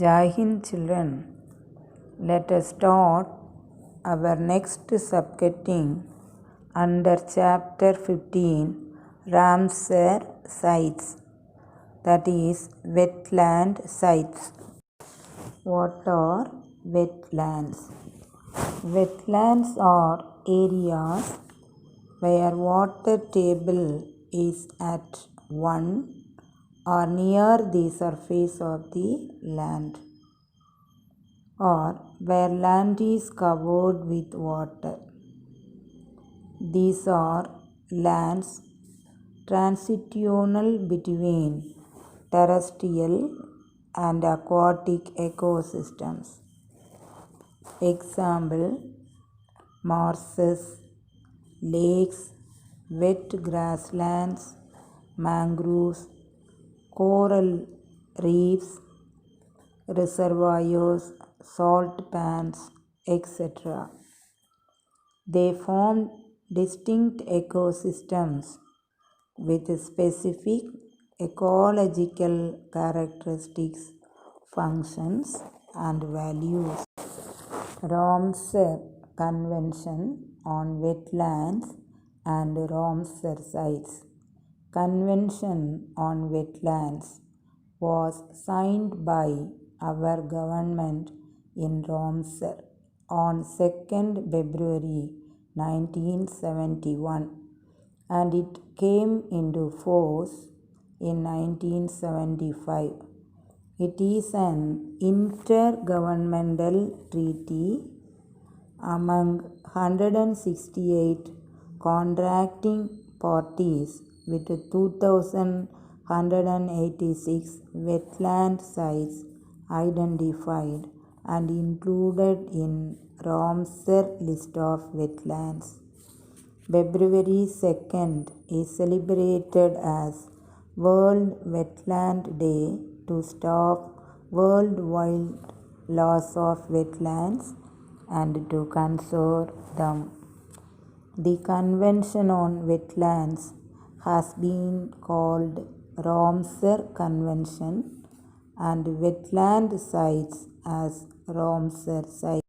Jai Hind children, let us start our next subheading under chapter 15 Ramsar sites, that is wetland sites. What are wetlands? Wetlands are areas where water table is at one or near the surface of the land, or where land is covered with water. These are lands transitional between terrestrial and aquatic ecosystems. Example: marshes, lakes, wet grasslands, mangroves, coral reefs, reservoirs, salt pans, etc. They form distinct ecosystems with specific ecological characteristics, functions, and values. Ramsar Convention on Wetlands and Ramsar Sites. Convention on Wetlands was signed by our government in Ramsar on 2nd February 1971, and it came into force in 1975. It is an intergovernmental treaty among 168 contracting parties with 2,186 wetland sites identified and included in Ramsar list of wetlands. February 2nd is celebrated as World Wetland Day to stop worldwide loss of wetlands and to conserve them. The Convention on Wetlands has been called Ramsar Convention and wetland sites as Ramsar sites.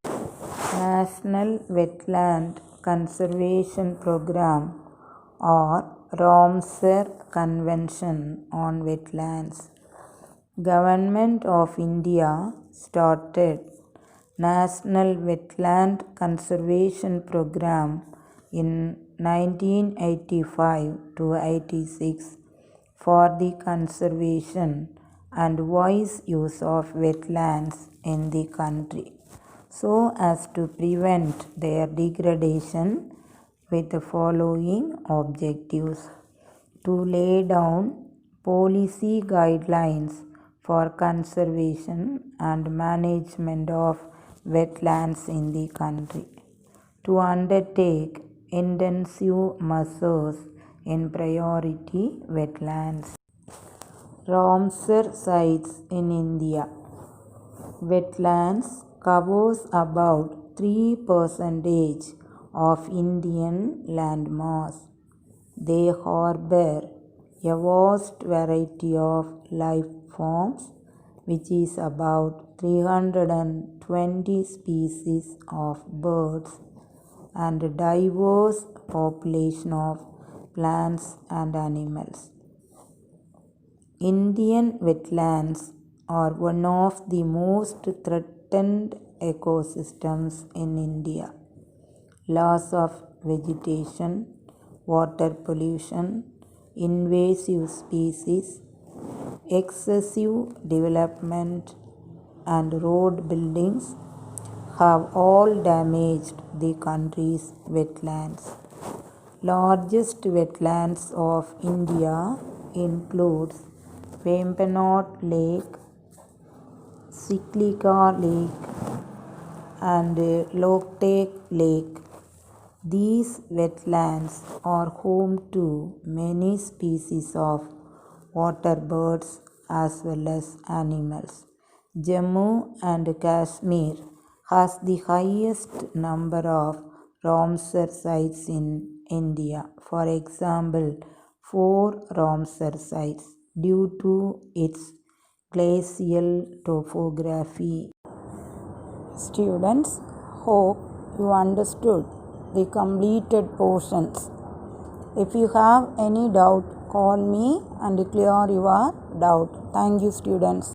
National Wetland Conservation Program or Ramsar Convention on Wetlands. Government of India started National Wetland Conservation Program in 1985 to 86 for the conservation and wise use of wetlands in the country, so as to prevent their degradation, with the following objectives: to lay down policy guidelines for conservation and management of wetlands in the country, to undertake intensive measures in priority wetlands. Ramsar sites in India. Wetlands covers about 3% of Indian landmass. They harbor a vast variety of life forms, which is about 320 species of birds and a diverse population of plants and animals. Indian wetlands are one of the most threatened ecosystems in India. Loss of vegetation, water pollution, invasive species, excessive development, and road buildings have all damaged the country's wetlands. Largest wetlands of India includes Vembanad Lake, Siklika Lake, and Loktak Lake. These wetlands are home to many species of water birds as well as animals. Jammu and Kashmir has the highest number of Ramsar sites in India. For example, 4 Ramsar sites due to its glacial topography. Students, hope you understood the completed portions. If you have any doubt, call me and clear your doubt. Thank you, students.